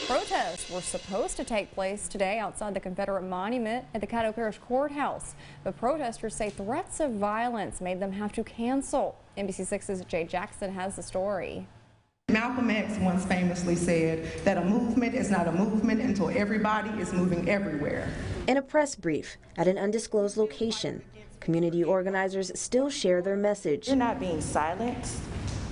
Protests were supposed to take place today outside the Confederate monument at the Caddo Parish Courthouse, but protesters say threats of violence made them have to cancel. NBC6's Jay Jackson has the story. Malcolm X once famously said that a movement is not a movement until everybody is moving everywhere. In a press brief at an undisclosed location, community organizers still share their message. You're not being silenced,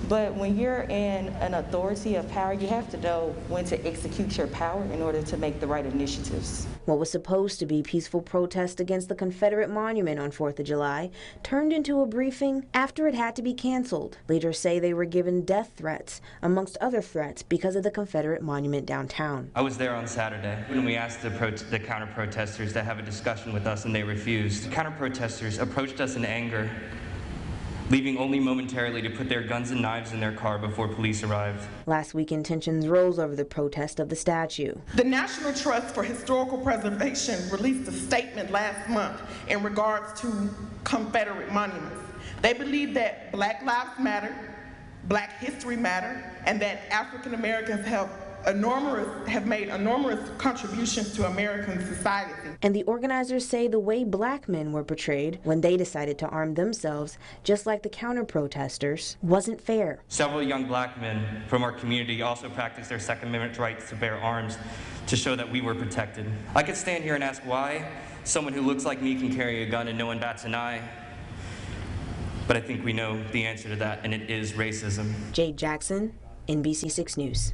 but when you're in an authority of power, you have to know when to execute your power in order to make the right initiatives. What was supposed to be peaceful protest against the Confederate monument on 4th of July turned into a briefing after it had to be canceled. Leaders say they were given death threats, amongst other threats, because of the Confederate monument downtown. I was there on Saturday when we asked the counter-protesters to have a discussion with us, and they refused. Counter-protesters approached us in anger, leaving only momentarily to put their guns and knives in their car before police arrived. Last weekend, tensions rose over the protest of the statue. The National Trust for Historical Preservation released a statement last month in regards to Confederate monuments. They believe that Black Lives Matter, Black History Matter, and that African Americans have made enormous contributions to American society. And the organizers say the way black men were portrayed when they decided to arm themselves, just like the counter-protesters, wasn't fair. Several young black men from our community also practiced their Second Amendment rights to bear arms to show that we were protected. I could stand here and ask why someone who looks like me can carry a gun and no one bats an eye. But I think we know the answer to that, and it is racism. Jay Jackson, NBC6 News.